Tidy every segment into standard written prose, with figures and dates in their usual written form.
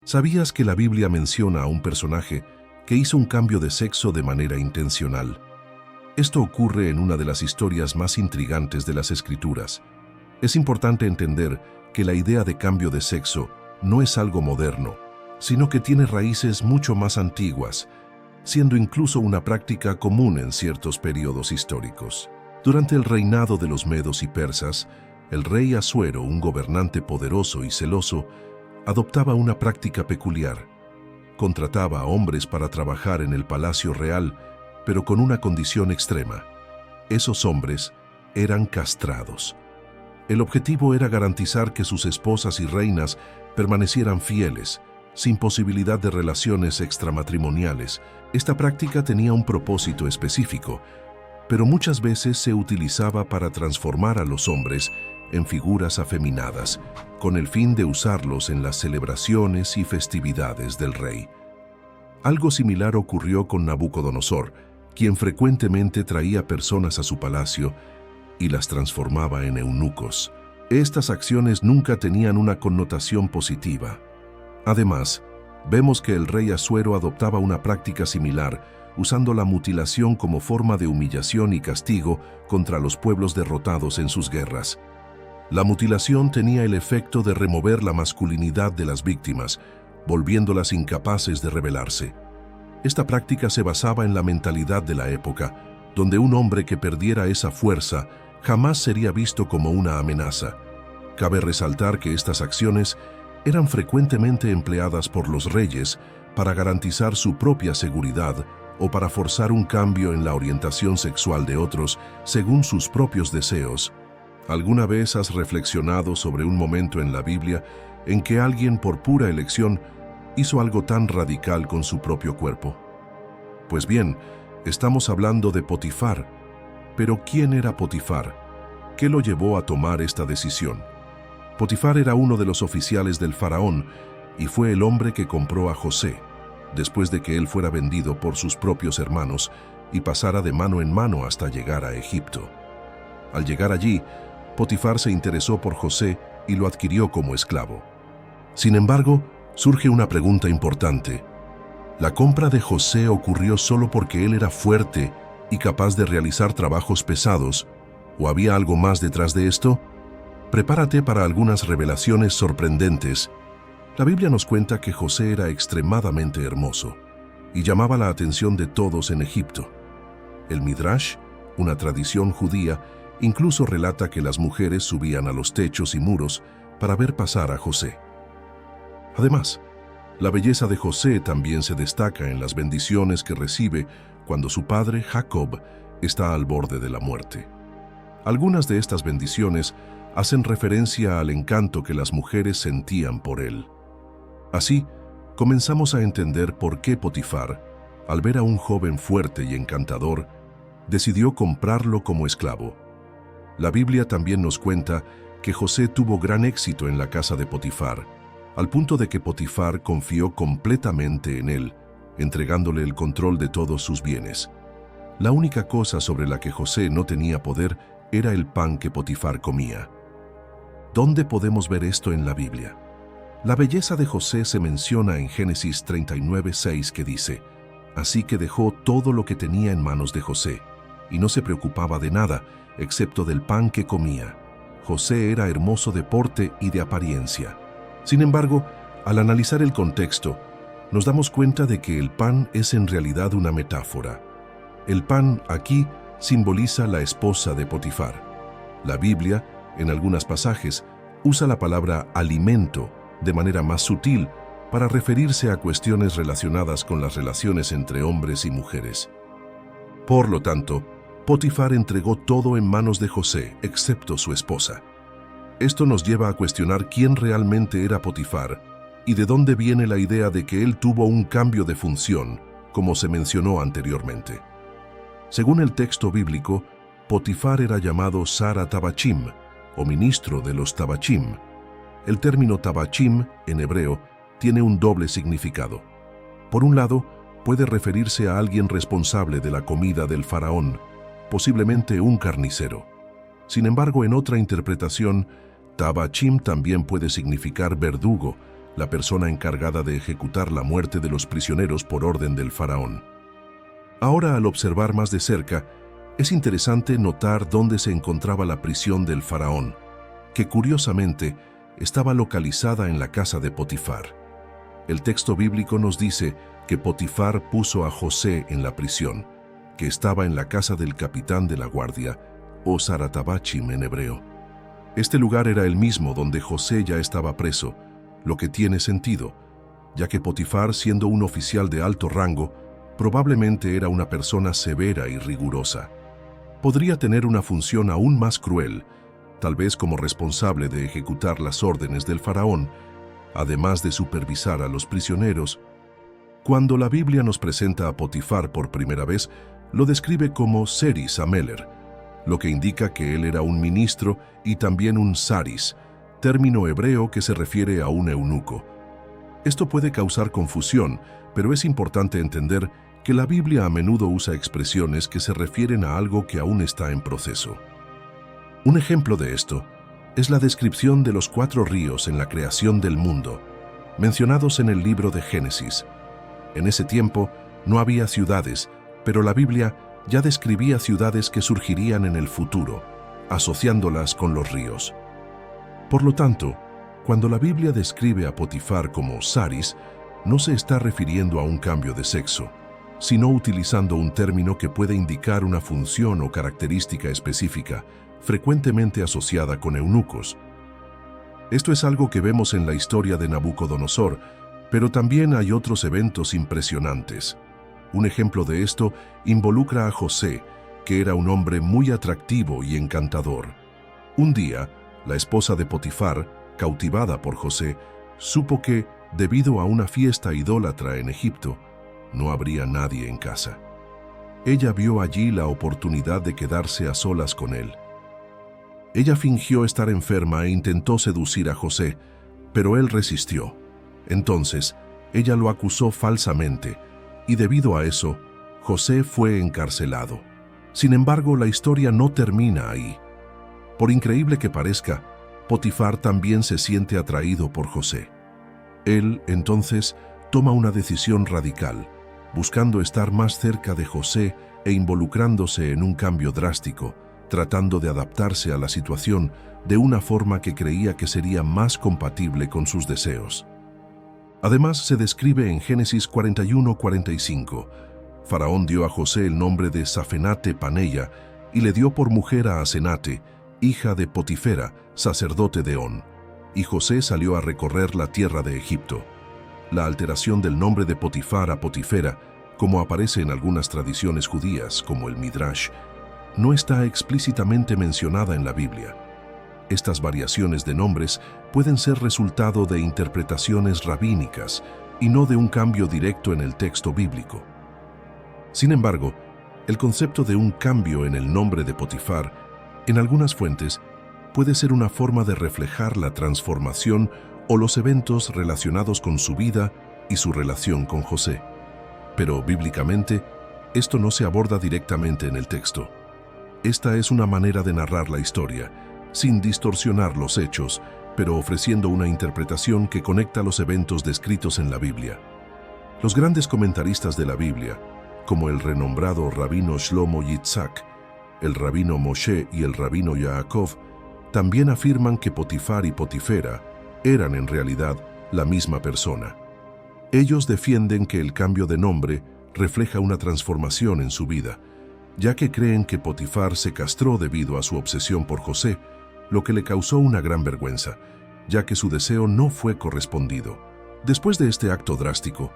¿Sabías que la Biblia menciona a un personaje que hizo un cambio de sexo de manera intencional? Esto ocurre en una de las historias más intrigantes de las Escrituras. Es importante entender que la idea de cambio de sexo no es algo moderno, sino que tiene raíces mucho más antiguas, siendo incluso una práctica común en ciertos periodos históricos. Durante el reinado de los medos y persas, el rey Asuero, un gobernante poderoso y celoso, adoptaba una práctica peculiar. Contrataba a hombres para trabajar en el palacio real, pero con una condición extrema. Esos hombres eran castrados. El objetivo era garantizar que sus esposas y reinas permanecieran fieles, sin posibilidad de relaciones extramatrimoniales. Esta práctica tenía un propósito específico, pero muchas veces se utilizaba para transformar a los hombres en figuras afeminadas, con el fin de usarlos en las celebraciones y festividades del rey. Algo similar ocurrió con Nabucodonosor, quien frecuentemente traía personas a su palacio y las transformaba en eunucos. Estas acciones nunca tenían una connotación positiva. Además, vemos que el rey Asuero adoptaba una práctica similar, usando la mutilación como forma de humillación y castigo contra los pueblos derrotados en sus guerras. La mutilación tenía el efecto de remover la masculinidad de las víctimas, volviéndolas incapaces de rebelarse. Esta práctica se basaba en la mentalidad de la época, donde un hombre que perdiera esa fuerza jamás sería visto como una amenaza. Cabe resaltar que estas acciones eran frecuentemente empleadas por los reyes para garantizar su propia seguridad o para forzar un cambio en la orientación sexual de otros según sus propios deseos. ¿Alguna vez has reflexionado sobre un momento en la Biblia en que alguien por pura elección hizo algo tan radical con su propio cuerpo? Pues bien, estamos hablando de Potifar. Pero ¿quién era Potifar? ¿Qué lo llevó a tomar esta decisión? Potifar era uno de los oficiales del faraón y fue el hombre que compró a José, después de que él fuera vendido por sus propios hermanos y pasara de mano en mano hasta llegar a Egipto. Al llegar allí, Potifar se interesó por José y lo adquirió como esclavo. Sin embargo, surge una pregunta importante. ¿La compra de José ocurrió solo porque él era fuerte y capaz de realizar trabajos pesados, o había algo más detrás de esto? Prepárate para algunas revelaciones sorprendentes. La Biblia nos cuenta que José era extremadamente hermoso y llamaba la atención de todos en Egipto. El Midrash, una tradición judía, incluso relata que las mujeres subían a los techos y muros para ver pasar a José. Además, la belleza de José también se destaca en las bendiciones que recibe cuando su padre, Jacob, está al borde de la muerte. Algunas de estas bendiciones hacen referencia al encanto que las mujeres sentían por él. Así, comenzamos a entender por qué Potifar, al ver a un joven fuerte y encantador, decidió comprarlo como esclavo. La Biblia también nos cuenta que José tuvo gran éxito en la casa de Potifar, al punto de que Potifar confió completamente en él, entregándole el control de todos sus bienes. La única cosa sobre la que José no tenía poder era el pan que Potifar comía. ¿Dónde podemos ver esto en la Biblia? La belleza de José se menciona en Génesis 39:6, que dice: «Así que dejó todo lo que tenía en manos de José, y no se preocupaba de nada, excepto del pan que comía. José era hermoso de porte y de apariencia». Sin embargo, al analizar el contexto, nos damos cuenta de que el pan es en realidad una metáfora. El pan aquí simboliza la esposa de Potifar. La Biblia, en algunos pasajes, usa la palabra alimento de manera más sutil para referirse a cuestiones relacionadas con las relaciones entre hombres y mujeres. Por lo tanto, Potifar entregó todo en manos de José, excepto su esposa. Esto nos lleva a cuestionar quién realmente era Potifar y de dónde viene la idea de que él tuvo un cambio de función, como se mencionó anteriormente. Según el texto bíblico, Potifar era llamado Sara Tabachim, o ministro de los Tabachim. El término Tabachim, en hebreo, tiene un doble significado. Por un lado, puede referirse a alguien responsable de la comida del faraón, posiblemente un carnicero. Sin embargo, en otra interpretación, Tabachim también puede significar verdugo, la persona encargada de ejecutar la muerte de los prisioneros por orden del faraón. Ahora, al observar más de cerca, es interesante notar dónde se encontraba la prisión del faraón, que curiosamente estaba localizada en la casa de Potifar. El texto bíblico nos dice que Potifar puso a José en la prisión, que estaba en la casa del capitán de la guardia, o Saratabachim en hebreo. Este lugar era el mismo donde José ya estaba preso, lo que tiene sentido, ya que Potifar, siendo un oficial de alto rango, probablemente era una persona severa y rigurosa. Podría tener una función aún más cruel, tal vez como responsable de ejecutar las órdenes del faraón, además de supervisar a los prisioneros. Cuando la Biblia nos presenta a Potifar por primera vez, lo describe como Seris Ameler, lo que indica que él era un ministro y también un saris, término hebreo que se refiere a un eunuco. Esto puede causar confusión, pero es importante entender que la Biblia a menudo usa expresiones que se refieren a algo que aún está en proceso. Un ejemplo de esto es la descripción de los 4 ríos en la creación del mundo, mencionados en el libro de Génesis. En ese tiempo no había ciudades, pero la Biblia ya describía ciudades que surgirían en el futuro, asociándolas con los ríos. Por lo tanto, cuando la Biblia describe a Potifar como saris, no se está refiriendo a un cambio de sexo, sino utilizando un término que puede indicar una función o característica específica, frecuentemente asociada con eunucos. Esto es algo que vemos en la historia de Nabucodonosor, pero también hay otros eventos impresionantes. Un ejemplo de esto involucra a José, que era un hombre muy atractivo y encantador. Un día, la esposa de Potifar, cautivada por José, supo que, debido a una fiesta idólatra en Egipto, no habría nadie en casa. Ella vio allí la oportunidad de quedarse a solas con él. Ella fingió estar enferma e intentó seducir a José, pero él resistió. Entonces, ella lo acusó falsamente, y debido a eso, José fue encarcelado. Sin embargo, la historia no termina ahí. Por increíble que parezca, Potifar también se siente atraído por José. Él, entonces, toma una decisión radical, buscando estar más cerca de José e involucrándose en un cambio drástico, tratando de adaptarse a la situación de una forma que creía que sería más compatible con sus deseos. Además, se describe en Génesis 41-45. Faraón dio a José el nombre de Safenate Paneya y le dio por mujer a Asenate, hija de Potifera, sacerdote de On. Y José salió a recorrer la tierra de Egipto. La alteración del nombre de Potifar a Potifera, como aparece en algunas tradiciones judías, como el Midrash, no está explícitamente mencionada en la Biblia. Estas variaciones de nombres pueden ser resultado de interpretaciones rabínicas y no de un cambio directo en el texto bíblico. Sin embargo, el concepto de un cambio en el nombre de Potifar, en algunas fuentes, puede ser una forma de reflejar la transformación o los eventos relacionados con su vida y su relación con José. Pero bíblicamente, esto no se aborda directamente en el texto. Esta es una manera de narrar la historia, sin distorsionar los hechos, pero ofreciendo una interpretación que conecta los eventos descritos en la Biblia. Los grandes comentaristas de la Biblia, como el renombrado rabino Shlomo Yitzhak, el rabino Moshe y el rabino Yaakov, también afirman que Potifar y Potifera eran en realidad la misma persona. Ellos defienden que el cambio de nombre refleja una transformación en su vida, ya que creen que Potifar se castró debido a su obsesión por José, lo que le causó una gran vergüenza, ya que su deseo no fue correspondido. Después de este acto drástico,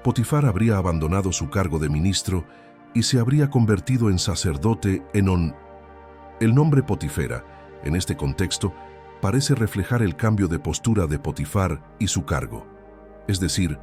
Potifar habría abandonado su cargo de ministro y se habría convertido en sacerdote en On. El nombre Potifera, en este contexto, parece reflejar el cambio de postura de Potifar y su cargo. Es decir,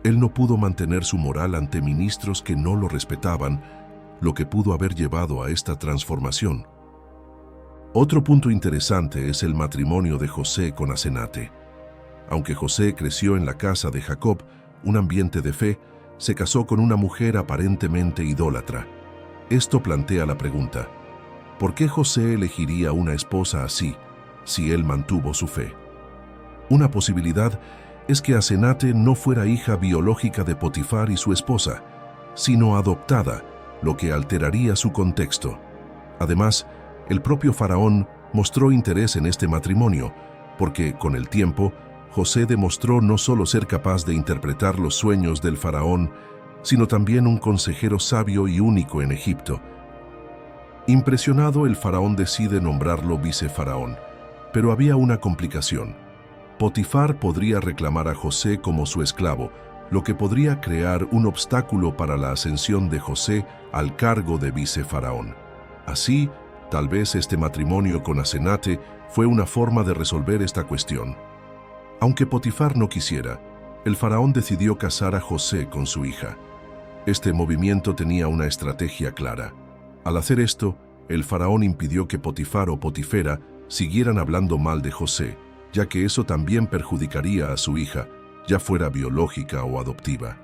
él no pudo mantener su moral ante ministros que no lo respetaban, lo que pudo haber llevado a esta transformación. Otro punto interesante es el matrimonio de José con Asenate. Aunque José creció en la casa de Jacob, un ambiente de fe, se casó con una mujer aparentemente idólatra. Esto plantea la pregunta: ¿por qué José elegiría una esposa así, si él mantuvo su fe? Una posibilidad es que Asenate no fuera hija biológica de Potifar y su esposa, sino adoptada, lo que alteraría su contexto. Además, el propio faraón mostró interés en este matrimonio, porque, con el tiempo, José demostró no solo ser capaz de interpretar los sueños del faraón, sino también un consejero sabio y único en Egipto. Impresionado, el faraón decide nombrarlo vicefaraón, pero había una complicación. Potifar podría reclamar a José como su esclavo, lo que podría crear un obstáculo para la ascensión de José al cargo de vicefaraón. Así, tal vez este matrimonio con Asenate fue una forma de resolver esta cuestión. Aunque Potifar no quisiera, el faraón decidió casar a José con su hija. Este movimiento tenía una estrategia clara. Al hacer esto, el faraón impidió que Potifar o Potifera siguieran hablando mal de José, ya que eso también perjudicaría a su hija, ya fuera biológica o adoptiva.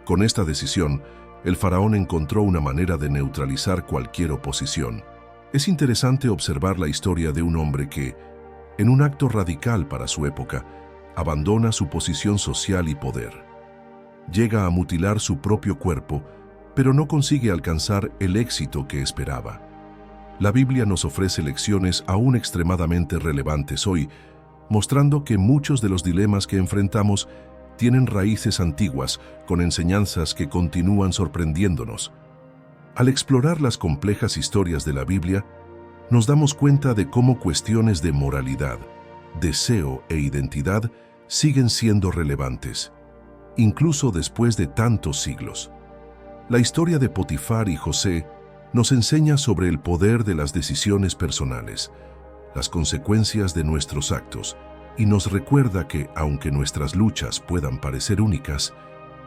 Con esta decisión, el faraón encontró una manera de neutralizar cualquier oposición. Es interesante observar la historia de un hombre que, en un acto radical para su época, abandona su posición social y poder. Llega a mutilar su propio cuerpo, pero no consigue alcanzar el éxito que esperaba. La Biblia nos ofrece lecciones aún extremadamente relevantes hoy, mostrando que muchos de los dilemas que enfrentamos tienen raíces antiguas con enseñanzas que continúan sorprendiéndonos. Al explorar las complejas historias de la Biblia, nos damos cuenta de cómo cuestiones de moralidad, deseo e identidad siguen siendo relevantes, incluso después de tantos siglos. La historia de Potifar y José nos enseña sobre el poder de las decisiones personales, las consecuencias de nuestros actos, y nos recuerda que, aunque nuestras luchas puedan parecer únicas,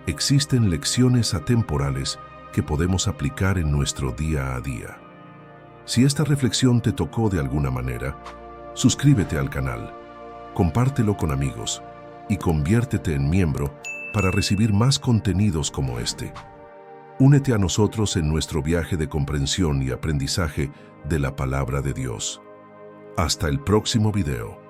existen lecciones atemporales que podemos aplicar en nuestro día a día. Si esta reflexión te tocó de alguna manera, suscríbete al canal, compártelo con amigos y conviértete en miembro para recibir más contenidos como este. Únete a nosotros en nuestro viaje de comprensión y aprendizaje de la Palabra de Dios. Hasta el próximo video.